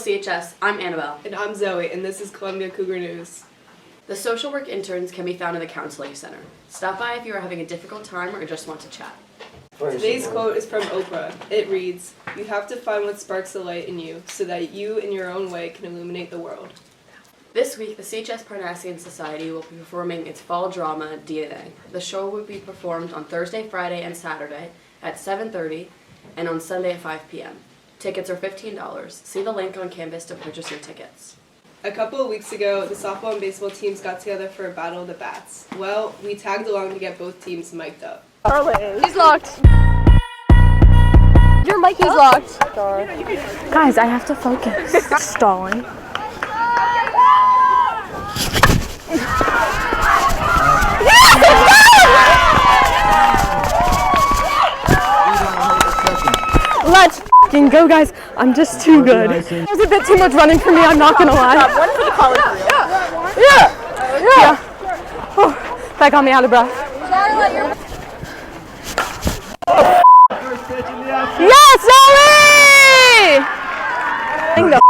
CHS, I'm Annabelle. And I'm Zoe, and this is Columbia Cougar News. The social work interns can be found in the Counseling Center. Stop by if you are having a difficult time or just want to chat. Today's quote is from Oprah. It reads, "You have to find what sparks the light in you so that you, in your own way, can illuminate the world." This week, the CHS Parnassian Society will be performing its fall drama, DNA. The show will be performed on Thursday, Friday, and Saturday at 7:30 and on Sunday at 5 p.m. Tickets are $15. See the link on campus to purchase your tickets. A couple of weeks ago, the softball and baseball teams got together for a battle of the bats. Well, we tagged along to get both teams mic'd up. He's locked. Your mic is locked. Guys, I have to focus. Stalling. Let's f***ing go, guys. I'm just too good. It was a bit too much running for me, I'm not gonna lie. One for the college. Yeah. Oh, that got me out of breath. Yes, Zoe! The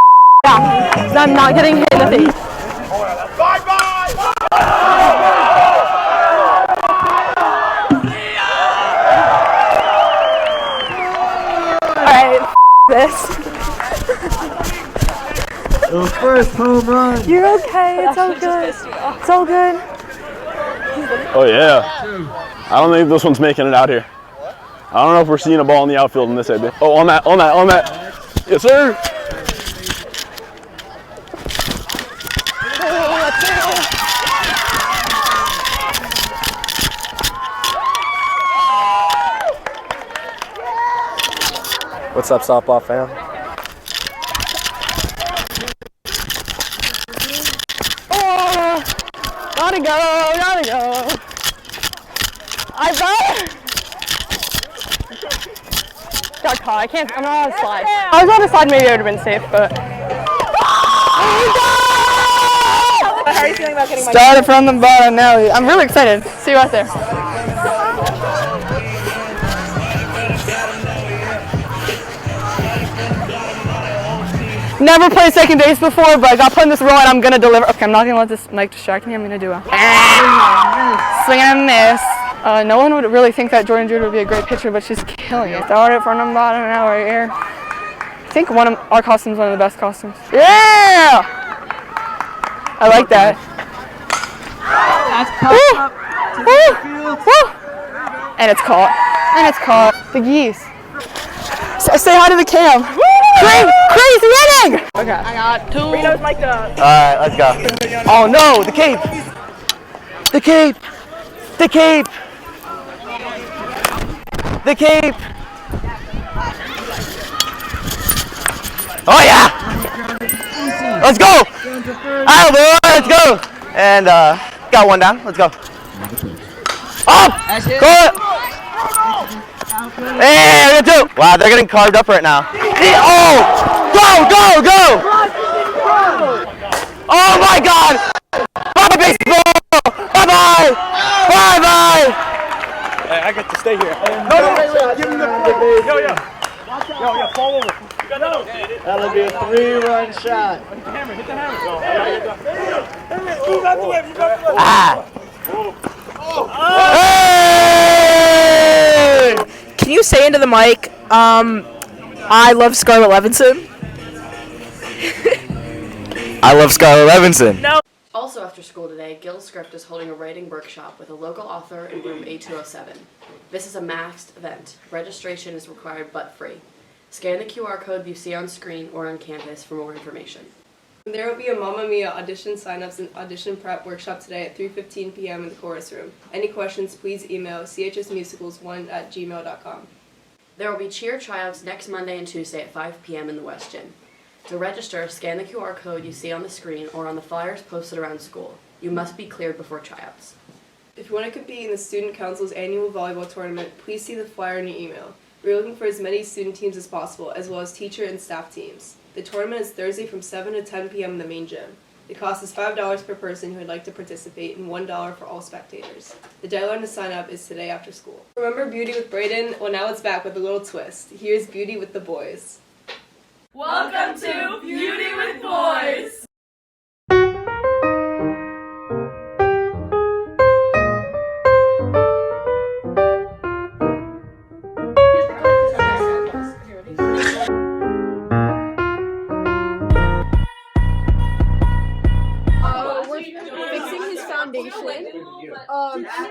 yeah, because I'm not getting hit in the face. Alright, this. The first home run. You're okay, it's all good. It's all good. Oh yeah. I don't think this one's making it out here. I don't know if we're seeing a ball in the outfield in this area. Oh, on that. Yes, sir. What's up, softball fam? Oh, gotta go. I bet. Got caught. I'm not on a slide. I was on a slide, maybe I would have been safe, but. How are you feeling about getting my started from the bottom now? I'm really excited. See you out there. Never played second base before, but I got put in this role and I'm gonna deliver. Okay, I'm not gonna let this mic distract me. I'm gonna do a swing and a miss. No one would really think that Jordan Jude would be a great pitcher, but she's killing it. Started from the bottom now right here. I think one of our costumes is one of the best costumes. Yeah! I like that. That's popped up to the field. And it's caught. The geese. Say hi to the cam. Crazy winning! Okay. I got two. Reno's mic'd up. Alright, let's go. Oh no, the cape! The cape! The cape! The cape! Oh yeah! Let's go! Alright, boy, let's go! And got one down. Let's go. Oh! Go! Hey, we got two! Wow, they're getting carved up right now. Oh! Go! Oh my God! Bye baseball! Bye! Hey, I get to stay here. No, give him the Yo, fall over. That'll be a 3-run shot. Hit the hammer. Move out the way. Hey! Can you say into the mic, I love Scarlett Levinson? I love Scarlett Levinson. No. Also after school today, Gil Script is holding a writing workshop with a local author in room A207. This is a masked event. Registration is required but free. Scan the QR code you see on screen or on campus for more information. There will be a Mamma Mia audition signups and audition prep workshop today at 3:15 p.m. in the chorus room. Any questions, please email chsmusicals1@gmail.com. There will be cheer tryouts next Monday and Tuesday at 5 p.m. in the West Gym. To register, scan the QR code you see on the screen or on the flyers posted around school. You must be cleared before tryouts. If you want to compete in the Student Council's annual volleyball tournament, please see the flyer in your email. We're looking for as many student teams as possible, as well as teacher and staff teams. The tournament is Thursday from 7 to 10 p.m. in the main gym. The cost is $5 per person who would like to participate and $1 for all spectators. The deadline to sign up is today after school. Remember Beauty with Brayden? Well, now it's back with a little twist. Here's Beauty with the boys. Welcome to Beauty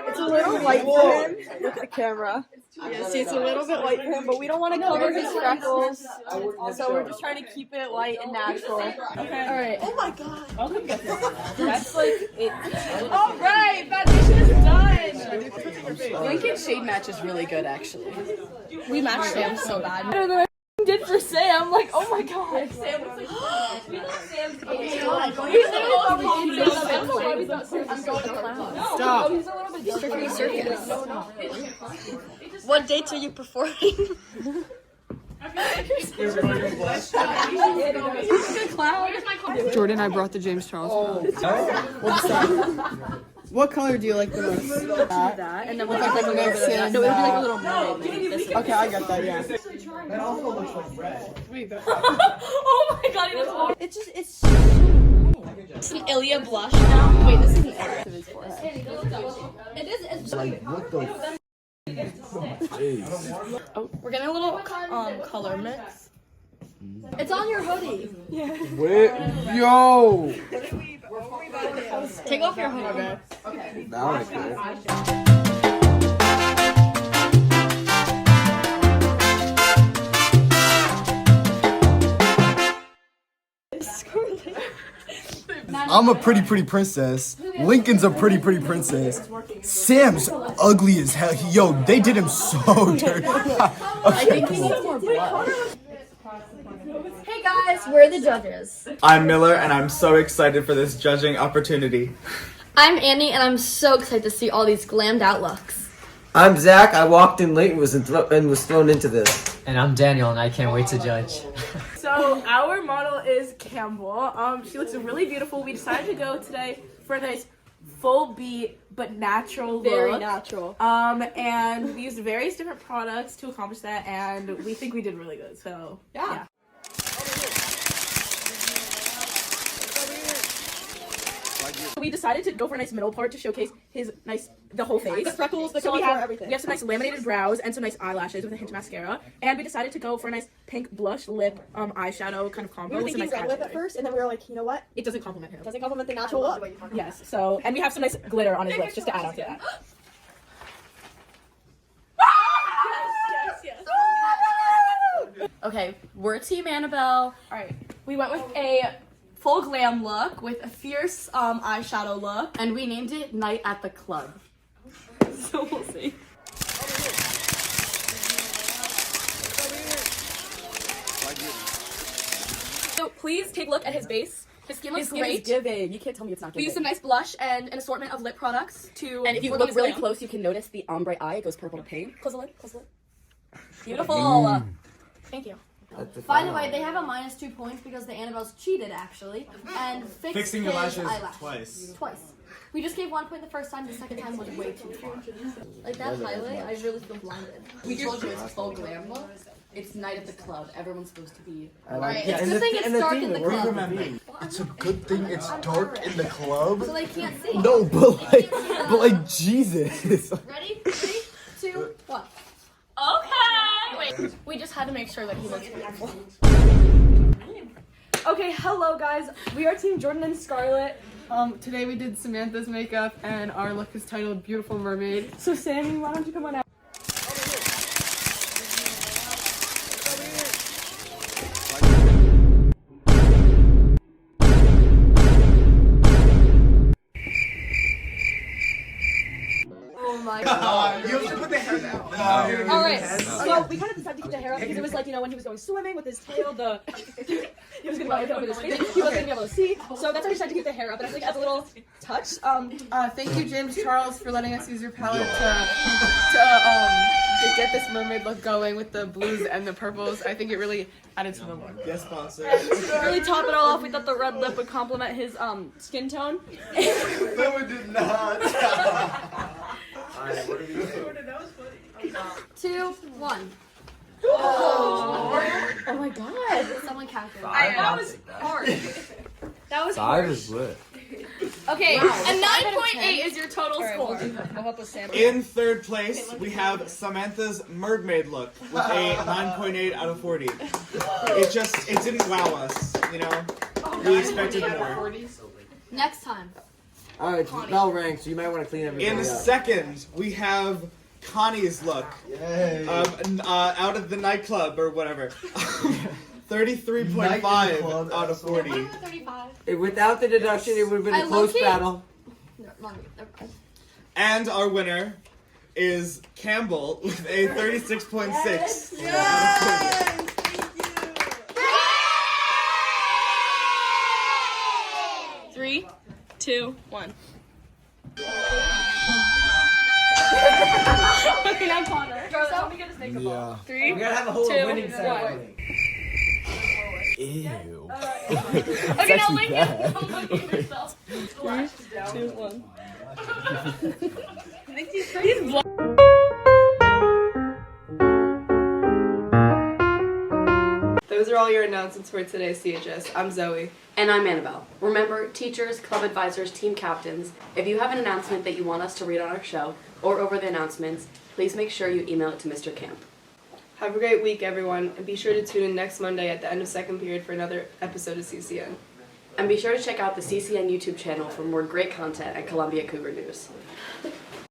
It's a little light for him. Look at the camera. Yeah, see, it's a little bit light for him, but we don't want to cover his freckles. So we're just trying to keep it light and natural. Okay. All right. Oh my god. That's like it. All right, foundation is done. Lincoln's shade match is really good, actually. We matched Sam so bad. Better than I did for Sam. Like, oh my god. Sam was like, Stop. What dates are you performing? Jordan, I brought the James Charles. What color do you like the most? That and then With like a mix in. no, it would be like a little mermaid. Okay, I got that. Yeah. That also looks like red. Oh my god, it is. It's just it's so It's an Ilya blush now. Wait, this isn't Ilya. It is. It's Like, what the We're getting a little color mix. It's on your hoodie. Wait, yo! Take off your hoodie. Now I care. I'm a pretty princess. Lincoln's a pretty princess. Sam's ugly as hell. Yo, they did him so dirty. Okay, cool. Hey guys, we're the judges. I'm Miller, and I'm so excited for this judging opportunity. I'm Annie, and I'm so excited to see all these glammed out looks. I'm Zach. I walked in late and was thrown into this. And I'm Daniel, and I can't wait to judge. So our model is Campbell. She looks really beautiful. We decided to go today for a nice full beat but natural look. Very natural. And we used various different products to accomplish that, and we think we did really good. So yeah. We decided to go for a nice middle part to showcase the whole face. The freckles, the so contour, everything. We have some nice laminated brows and some nice eyelashes with a hint of mascara. And we decided to go for a nice pink blush, lip, eyeshadow kind of combo. We were with some thinking nice red lip at first, and then we were like, you know what? It doesn't complement him. Doesn't compliment the natural look. Yes, so, and we have some nice glitter on his lips just to add on to that. Yes. Okay, we're Team Annabelle. Alright, we went with a full glam look with a fierce eyeshadow look. And we named it Night at the Club. So we'll see. So please take a look at his base. His skin looks great. Is giving. You can't tell me it's not We giving. used some nice blush and an assortment of lip products to. And if you look really close, you can notice the ombre eye. It goes purple to pink. Close the lid. Close the lid. Beautiful. Thank you. By the way, they have a -2 points because the Annabelles cheated actually and Fixing his your lashes eyelash. twice. We just gave 1 point the first time. The second time was way too far. Like that highlight, I really feel blinded. We told you it's a full glam look. It's Night at the Club. Everyone's supposed to be. Right. It's a good thing it's dark in the club. It's a good thing it's dark in the club. So they can't see. No, but like Jesus. Ready? 3, 2, 1. Okay. Wait. We just had to make sure that he looks beautiful. Okay, hello guys. We are Team Jordan and Scarlett. Today we did Samantha's makeup, and our look is titled Beautiful Mermaid. So Sammy, why don't you come on out? Oh my god. You have to put the hair down. Alright, so we kind of decided to keep the hair up because it was like, you know, when he was going swimming with his tail, he was going to be able to his face, he wasn't going to be able to see, so that's why we decided to keep the hair up, and I think as a little touch, Thank you, James Charles, for letting us use your palette to get this mermaid look going with the blues and the purples. I think it really added to the look. Yes, sponsor. to really top it all off, we thought the red lip would complement his skin tone. No, it did not. Alright, what are you doing? 2, 1. Oh my god. Someone calculate. That was hard. That was Five hard. is lit. Okay, and 9.8 is your total score. We'll help with Sam. In third place, we have Samantha's mermaid look with a 9.8 out of 40. It didn't wow us, you know? We expected more. Next time. Alright, bell rang, so you might want to clean everything In up. second, we have Connie's look. Out of the nightclub or whatever. 33.5 out of 40. 35. Without the deduction, it would have been a close battle. No, not me. Never mind. And our winner is Campbell with a 36.6. Three, two, one. Okay, now Connor. Yeah. Three, We gotta have a whole two, winning one. ceremony. Ew. Okay, now Lincoln, come look at yourself. 3, 2, 1. I think he's crazy. Those are all your announcements for today's CHS. I'm Zoe. And I'm Annabelle. Remember, teachers, club advisors, team captains, if you have an announcement that you want us to read on our show or over the announcements, please make sure you email it to Mr. Camp. Have a great week, everyone, and be sure to tune in next Monday at the end of second period for another episode of CCN. And be sure to check out the CCN YouTube channel for more great content at Columbia Cougar News.